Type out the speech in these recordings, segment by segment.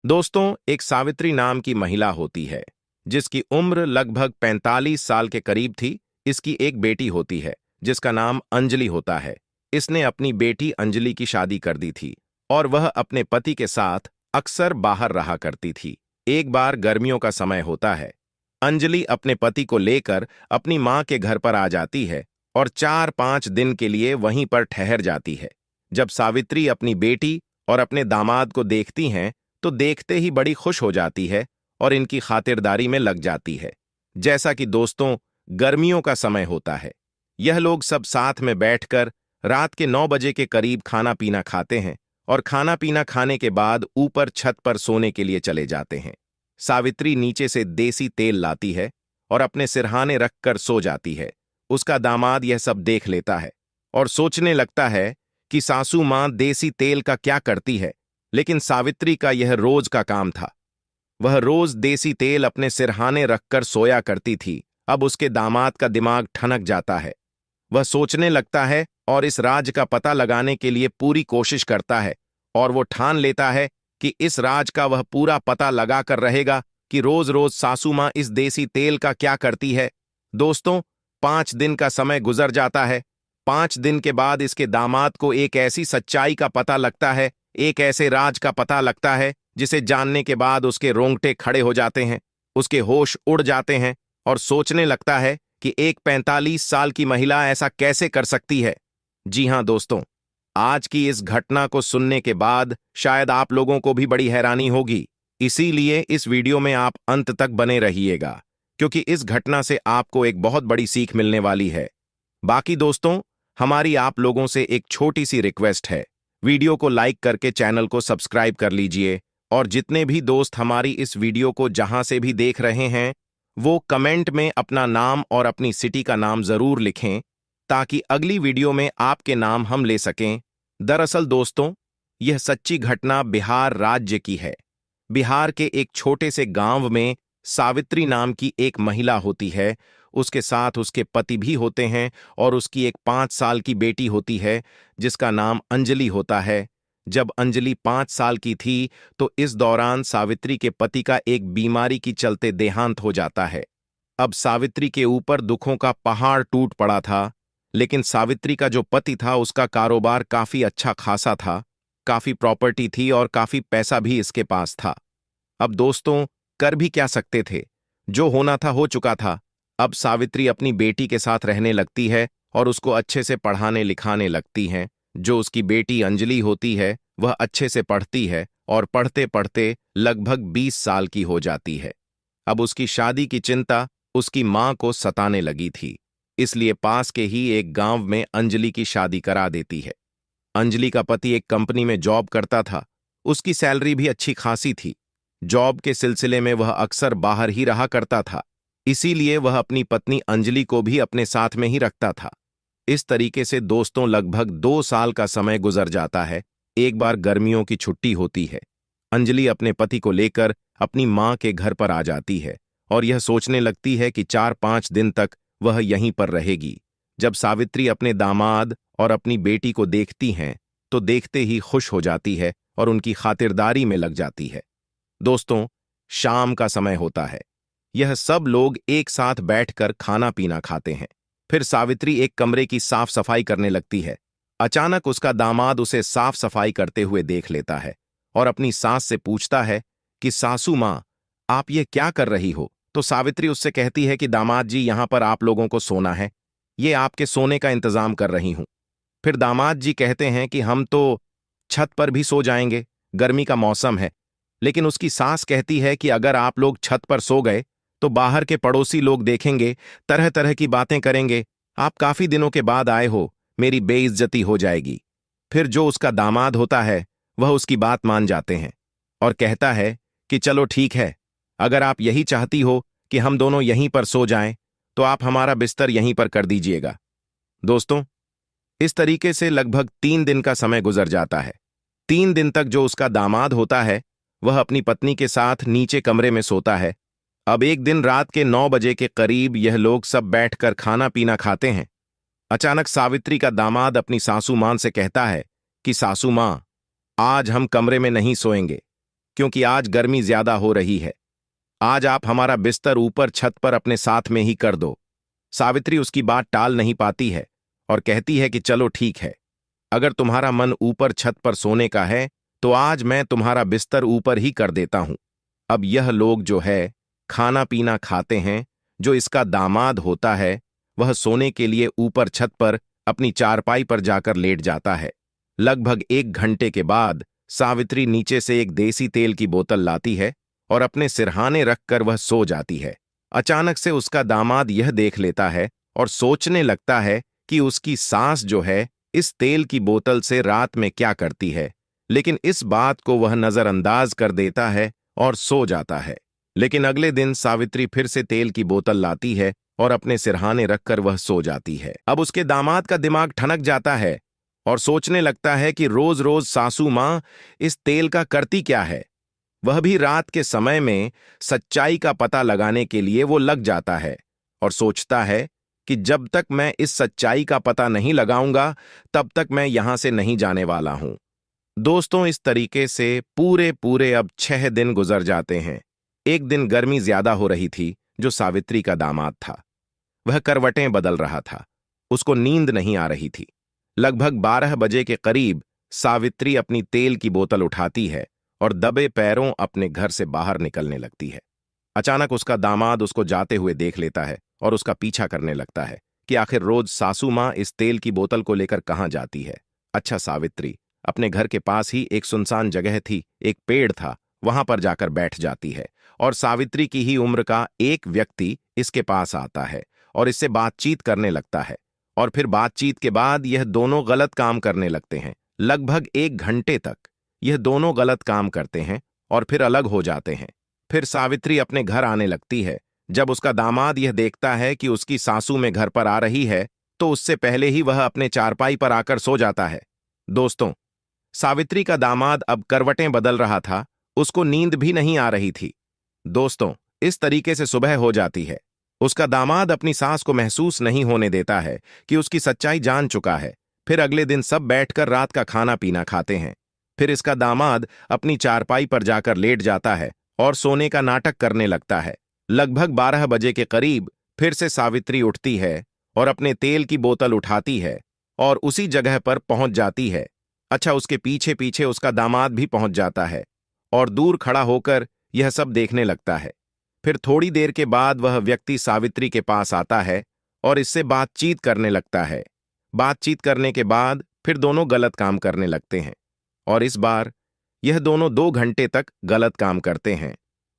दोस्तों, एक सावित्री नाम की महिला होती है जिसकी उम्र लगभग 45 साल के करीब थी। इसकी एक बेटी होती है जिसका नाम अंजलि होता है। इसने अपनी बेटी अंजलि की शादी कर दी थी और वह अपने पति के साथ अक्सर बाहर रहा करती थी। एक बार गर्मियों का समय होता है। अंजलि अपने पति को लेकर अपनी मां के घर पर आ जाती है और 4-5 दिन के लिए वहीं पर ठहर जाती है। जब सावित्री अपनी बेटी और अपने दामाद को देखती हैं तो देखते ही बड़ी खुश हो जाती है और इनकी खातिरदारी में लग जाती है। जैसा कि दोस्तों, गर्मियों का समय होता है। यह लोग सब साथ में बैठकर रात के 9 बजे के करीब खाना पीना खाते हैं और खाना पीना खाने के बाद ऊपर छत पर सोने के लिए चले जाते हैं। सावित्री नीचे से देसी तेल लाती है और अपने सिरहाने रखकर सो जाती है। उसका दामाद यह सब देख लेता है और सोचने लगता है कि सासू मां देसी तेल का क्या करती है, लेकिन सावित्री का यह रोज का काम था। वह रोज देसी तेल अपने सिरहाने रखकर सोया करती थी। अब उसके दामाद का दिमाग ठनक जाता है। वह सोचने लगता है और इस राज का पता लगाने के लिए पूरी कोशिश करता है और वो ठान लेता है कि इस राज का वह पूरा पता लगाकर रहेगा कि रोज रोज सासू मां इस देसी तेल का क्या करती है। दोस्तों, 5 दिन का समय गुजर जाता है। 5 दिन के बाद इसके दामाद को एक ऐसी सच्चाई का पता लगता है, एक ऐसे राज का पता लगता है जिसे जानने के बाद उसके रोंगटे खड़े हो जाते हैं, उसके होश उड़ जाते हैं और सोचने लगता है कि एक 45 साल की महिला ऐसा कैसे कर सकती है। जी हां दोस्तों, आज की इस घटना को सुनने के बाद शायद आप लोगों को भी बड़ी हैरानी होगी। इसीलिए इस वीडियो में आप अंत तक बने रहिएगा, क्योंकि इस घटना से आपको एक बहुत बड़ी सीख मिलने वाली है। बाकी दोस्तों, हमारी आप लोगों से एक छोटी सी रिक्वेस्ट है। वीडियो को लाइक करके चैनल को सब्सक्राइब कर लीजिए और जितने भी दोस्त हमारी इस वीडियो को जहां से भी देख रहे हैं वो कमेंट में अपना नाम और अपनी सिटी का नाम जरूर लिखें ताकि अगली वीडियो में आपके नाम हम ले सकें। दरअसल दोस्तों, यह सच्ची घटना बिहार राज्य की है। बिहार के एक छोटे से गांव में सावित्री नाम की एक महिला होती है। उसके साथ उसके पति भी होते हैं और उसकी एक 5 साल की बेटी होती है जिसका नाम अंजलि होता है। जब अंजलि 5 साल की थी तो इस दौरान सावित्री के पति का एक बीमारी की चलते देहांत हो जाता है। अब सावित्री के ऊपर दुखों का पहाड़ टूट पड़ा था, लेकिन सावित्री का जो पति था उसका कारोबार काफी अच्छा खासा था, काफी प्रॉपर्टी थी और काफी पैसा भी इसके पास था। अब दोस्तों, कर भी क्या सकते थे, जो होना था हो चुका था। अब सावित्री अपनी बेटी के साथ रहने लगती है और उसको अच्छे से पढ़ाने लिखाने लगती हैं। जो उसकी बेटी अंजलि होती है वह अच्छे से पढ़ती है और पढ़ते पढ़ते लगभग 20 साल की हो जाती है। अब उसकी शादी की चिंता उसकी मां को सताने लगी थी, इसलिए पास के ही एक गांव में अंजलि की शादी करा देती है। अंजलि का पति एक कंपनी में जॉब करता था। उसकी सैलरी भी अच्छी खासी थी। जॉब के सिलसिले में वह अक्सर बाहर ही रहा करता था, इसीलिए वह अपनी पत्नी अंजलि को भी अपने साथ में ही रखता था। इस तरीके से दोस्तों लगभग 2 साल का समय गुजर जाता है। एक बार गर्मियों की छुट्टी होती है। अंजलि अपने पति को लेकर अपनी मां के घर पर आ जाती है और यह सोचने लगती है कि 4-5 दिन तक वह यहीं पर रहेगी। जब सावित्री अपने दामाद और अपनी बेटी को देखती हैं तो देखते ही खुश हो जाती है और उनकी खातिरदारी में लग जाती है। दोस्तों, शाम का समय होता है। यह सब लोग एक साथ बैठकर खाना पीना खाते हैं। फिर सावित्री एक कमरे की साफ सफाई करने लगती है। अचानक उसका दामाद उसे साफ सफाई करते हुए देख लेता है और अपनी सास से पूछता है कि सासू मां, आप ये क्या कर रही हो? तो सावित्री उससे कहती है कि दामाद जी, यहां पर आप लोगों को सोना है, ये आपके सोने का इंतजाम कर रही हूं। फिर दामाद जी कहते हैं कि हम तो छत पर भी सो जाएंगे, गर्मी का मौसम है। लेकिन उसकी सास कहती है कि अगर आप लोग छत पर सो गए तो बाहर के पड़ोसी लोग देखेंगे, तरह तरह की बातें करेंगे, आप काफी दिनों के बाद आए हो, मेरी बेइज्जती हो जाएगी। फिर जो उसका दामाद होता है वह उसकी बात मान जाते हैं और कहता है कि चलो ठीक है, अगर आप यही चाहती हो कि हम दोनों यहीं पर सो जाएं तो आप हमारा बिस्तर यहीं पर कर दीजिएगा। दोस्तों, इस तरीके से लगभग 3 दिन का समय गुजर जाता है। 3 दिन तक जो उसका दामाद होता है वह अपनी पत्नी के साथ नीचे कमरे में सोता है। अब एक दिन रात के 9 बजे के करीब यह लोग सब बैठकर खाना पीना खाते हैं। अचानक सावित्री का दामाद अपनी सासू मां से कहता है कि सासू मां, आज हम कमरे में नहीं सोएंगे, क्योंकि आज गर्मी ज्यादा हो रही है। आज आप हमारा बिस्तर ऊपर छत पर अपने साथ में ही कर दो। सावित्री उसकी बात टाल नहीं पाती है और कहती है कि चलो ठीक है, अगर तुम्हारा मन ऊपर छत पर सोने का है तो आज मैं तुम्हारा बिस्तर ऊपर ही कर देता हूं। अब यह लोग जो है खाना पीना खाते हैं, जो इसका दामाद होता है वह सोने के लिए ऊपर छत पर अपनी चारपाई पर जाकर लेट जाता है। लगभग 1 घंटे के बाद सावित्री नीचे से एक देसी तेल की बोतल लाती है और अपने सिरहाने रखकर वह सो जाती है। अचानक से उसका दामाद यह देख लेता है और सोचने लगता है कि उसकी सास जो है इस तेल की बोतल से रात में क्या करती है, लेकिन इस बात को वह नजरअंदाज कर देता है और सो जाता है। लेकिन अगले दिन सावित्री फिर से तेल की बोतल लाती है और अपने सिरहाने रखकर वह सो जाती है। अब उसके दामाद का दिमाग ठनक जाता है और सोचने लगता है कि रोज रोज सासू मां इस तेल का करती क्या है। वह भी रात के समय में सच्चाई का पता लगाने के लिए वो लग जाता है और सोचता है कि जब तक मैं इस सच्चाई का पता नहीं लगाऊंगा तब तक मैं यहां से नहीं जाने वाला हूं। दोस्तों, इस तरीके से पूरे पूरे अब 6 दिन गुजर जाते हैं। एक दिन गर्मी ज्यादा हो रही थी। जो सावित्री का दामाद था वह करवटें बदल रहा था। उसको नींद नहीं आ रही थी। लगभग 12 बजे के करीब सावित्री अपनी तेल की बोतल उठाती है और दबे पैरों अपने घर से बाहर निकलने लगती है। अचानक उसका दामाद उसको जाते हुए देख लेता है और उसका पीछा करने लगता है कि आखिर रोज सासू मां इस तेल की बोतल को लेकर कहां जाती है। अच्छा, सावित्री अपने घर के पास ही एक सुनसान जगह थी, एक पेड़ था, वहां पर जाकर बैठ जाती है और सावित्री की ही उम्र का एक व्यक्ति इसके पास आता है और इससे बातचीत करने लगता है। और फिर बातचीत के बाद यह दोनों गलत काम करने लगते हैं। लगभग 1 घंटे तक यह दोनों गलत काम करते हैं और फिर अलग हो जाते हैं। फिर सावित्री अपने घर आने लगती है। जब उसका दामाद यह देखता है कि उसकी सासू में घर पर आ रही है तो उससे पहले ही वह अपने चारपाई पर आकर सो जाता है। दोस्तों, सावित्री का दामाद अब करवटें बदल रहा था, उसको नींद भी नहीं आ रही थी। दोस्तों, इस तरीके से सुबह हो जाती है। उसका दामाद अपनी सास को महसूस नहीं होने देता है कि उसकी सच्चाई जान चुका है। फिर अगले दिन सब बैठकर रात का खाना पीना खाते हैं। फिर इसका दामाद अपनी चारपाई पर जाकर लेट जाता है और सोने का नाटक करने लगता है। लगभग 12 बजे के करीब फिर से सावित्री उठती है और अपने तेल की बोतल उठाती है और उसी जगह पर पहुंच जाती है। अच्छा, उसके पीछे पीछे उसका दामाद भी पहुंच जाता है और दूर खड़ा होकर यह सब देखने लगता है। फिर थोड़ी देर के बाद वह व्यक्ति सावित्री के पास आता है और इससे बातचीत करने लगता है। बातचीत करने के बाद फिर दोनों गलत काम करने लगते हैं और इस बार यह दोनों 2 घंटे तक गलत काम करते हैं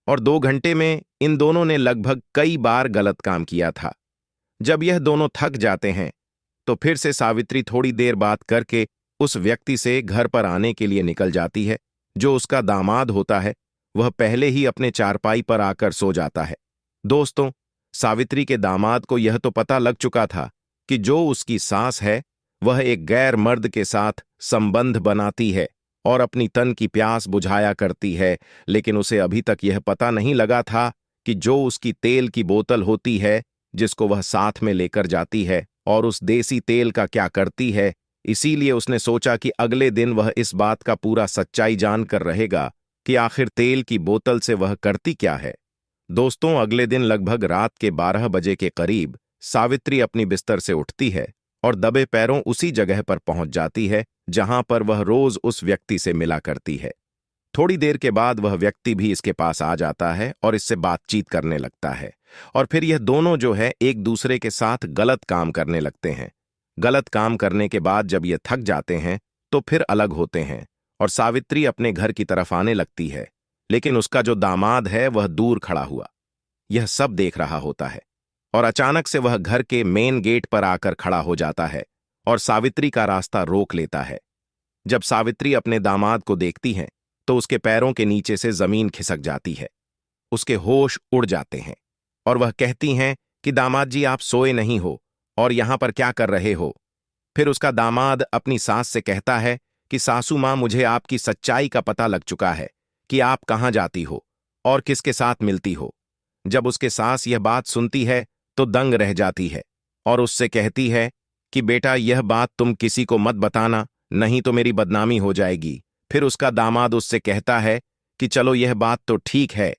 और 2 घंटे में इन दोनों ने लगभग कई बार गलत काम किया था। जब यह दोनों थक जाते हैं तो फिर से सावित्री थोड़ी देर बात करके उस व्यक्ति से घर पर आने के लिए निकल जाती है। जो उसका दामाद होता है वह पहले ही अपने चारपाई पर आकर सो जाता है। दोस्तों, सावित्री के दामाद को यह तो पता लग चुका था कि जो उसकी सास है वह एक गैर मर्द के साथ संबंध बनाती है और अपनी तन की प्यास बुझाया करती है, लेकिन उसे अभी तक यह पता नहीं लगा था कि जो उसकी तेल की बोतल होती है जिसको वह साथ में लेकर जाती है और उस देसी तेल का क्या करती है। इसीलिए उसने सोचा कि अगले दिन वह इस बात का पूरा सच्चाई जानकर रहेगा कि आखिर तेल की बोतल से वह करती क्या है। दोस्तों, अगले दिन लगभग रात के 12 बजे के करीब सावित्री अपनी बिस्तर से उठती है और दबे पैरों उसी जगह पर पहुंच जाती है जहां पर वह रोज उस व्यक्ति से मिला करती है। थोड़ी देर के बाद वह व्यक्ति भी इसके पास आ जाता है और इससे बातचीत करने लगता है और फिर यह दोनों जो है एक दूसरे के साथ गलत काम करने लगते हैं। गलत काम करने के बाद जब ये थक जाते हैं तो फिर अलग होते हैं और सावित्री अपने घर की तरफ आने लगती है, लेकिन उसका जो दामाद है वह दूर खड़ा हुआ यह सब देख रहा होता है और अचानक से वह घर के मेन गेट पर आकर खड़ा हो जाता है और सावित्री का रास्ता रोक लेता है। जब सावित्री अपने दामाद को देखती है तो उसके पैरों के नीचे से जमीन खिसक जाती है। उसके होश उड़ जाते हैं और वह कहती हैं कि दामाद जी, आप सोए नहीं हो और यहां पर क्या कर रहे हो। फिर उसका दामाद अपनी सास से कहता है कि सासू मां, मुझे आपकी सच्चाई का पता लग चुका है कि आप कहां जाती हो और किसके साथ मिलती हो। जब उसके सास यह बात सुनती है तो दंग रह जाती है और उससे कहती है कि बेटा, यह बात तुम किसी को मत बताना, नहीं तो मेरी बदनामी हो जाएगी। फिर उसका दामाद उससे कहता है कि चलो यह बात तो ठीक है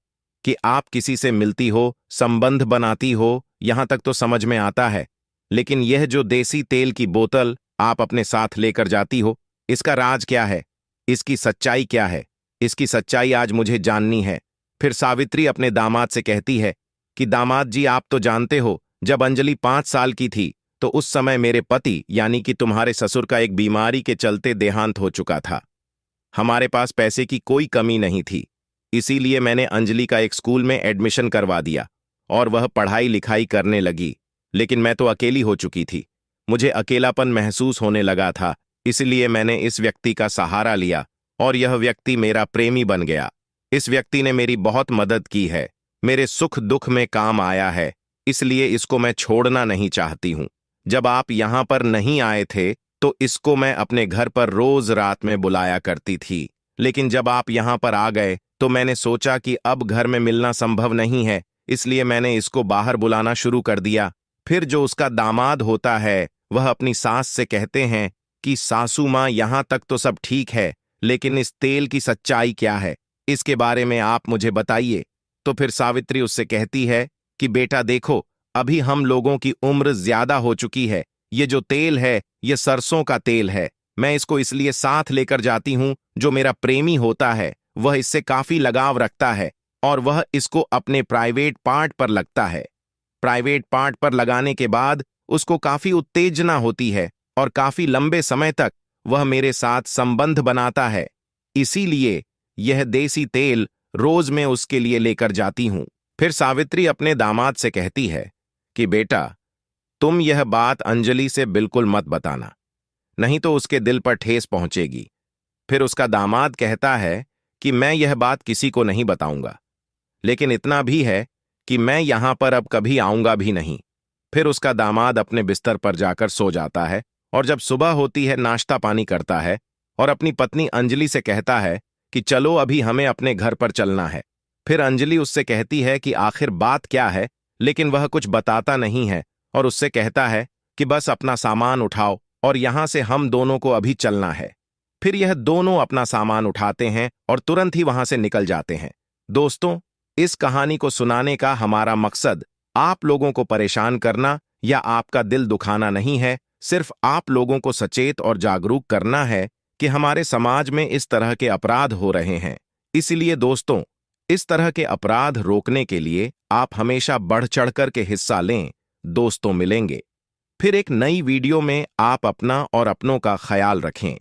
कि आप किसी से मिलती हो, संबंध बनाती हो, यहां तक तो समझ में आता है। लेकिन यह जो देसी तेल की बोतल आप अपने साथ लेकर जाती हो, इसका राज क्या है? इसकी सच्चाई क्या है? इसकी सच्चाई आज मुझे जाननी है। फिर सावित्री अपने दामाद से कहती है कि दामाद जी, आप तो जानते हो, जब अंजलि 5 साल की थी तो उस समय मेरे पति यानी कि तुम्हारे ससुर का एक बीमारी के चलते देहांत हो चुका था। हमारे पास पैसे की कोई कमी नहीं थी, इसीलिए मैंने अंजलि का एक स्कूल में एडमिशन करवा दिया और वह पढ़ाई लिखाई करने लगी। लेकिन मैं तो अकेली हो चुकी थी, मुझे अकेलापन महसूस होने लगा था, इसलिए मैंने इस व्यक्ति का सहारा लिया और यह व्यक्ति मेरा प्रेमी बन गया। इस व्यक्ति ने मेरी बहुत मदद की है, मेरे सुख दुख में काम आया है, इसलिए इसको मैं छोड़ना नहीं चाहती हूं। जब आप यहां पर नहीं आए थे तो इसको मैं अपने घर पर रोज रात में बुलाया करती थी, लेकिन जब आप यहां पर आ गए तो मैंने सोचा कि अब घर में मिलना संभव नहीं है, इसलिए मैंने इसको बाहर बुलाना शुरू कर दिया। फिर जो उसका दामाद होता है वह अपनी सास से कहते हैं कि सासू माँ, यहां तक तो सब ठीक है, लेकिन इस तेल की सच्चाई क्या है, इसके बारे में आप मुझे बताइए। तो फिर सावित्री उससे कहती है कि बेटा देखो, अभी हम लोगों की उम्र ज्यादा हो चुकी है, ये जो तेल है ये सरसों का तेल है। मैं इसको इसलिए साथ लेकर जाती हूं, जो मेरा प्रेमी होता है वह इससे काफी लगाव रखता है और वह इसको अपने प्राइवेट पार्ट पर लगता है। प्राइवेट पार्ट पर लगाने के बाद उसको काफी उत्तेजना होती है और काफी लंबे समय तक वह मेरे साथ संबंध बनाता है, इसीलिए यह देसी तेल रोज मैं उसके लिए लेकर जाती हूं। फिर सावित्री अपने दामाद से कहती है कि बेटा, तुम यह बात अंजलि से बिल्कुल मत बताना, नहीं तो उसके दिल पर ठेस पहुंचेगी। फिर उसका दामाद कहता है कि मैं यह बात किसी को नहीं बताऊंगा, लेकिन इतना भी है कि मैं यहां पर अब कभी आऊंगा भी नहीं। फिर उसका दामाद अपने बिस्तर पर जाकर सो जाता है और जब सुबह होती है नाश्ता पानी करता है और अपनी पत्नी अंजलि से कहता है कि चलो अभी हमें अपने घर पर चलना है। फिर अंजलि उससे कहती है कि आखिर बात क्या है, लेकिन वह कुछ बताता नहीं है और उससे कहता है कि बस अपना सामान उठाओ और यहां से हम दोनों को अभी चलना है। फिर यह दोनों अपना सामान उठाते हैं और तुरंत ही वहां से निकल जाते हैं। दोस्तों, इस कहानी को सुनाने का हमारा मकसद आप लोगों को परेशान करना या आपका दिल दुखाना नहीं है, सिर्फ आप लोगों को सचेत और जागरूक करना है कि हमारे समाज में इस तरह के अपराध हो रहे हैं। इसलिए दोस्तों, इस तरह के अपराध रोकने के लिए आप हमेशा बढ़ चढ़कर के हिस्सा लें। दोस्तों, मिलेंगे फिर एक नई वीडियो में। आप अपना और अपनों का ख्याल रखें।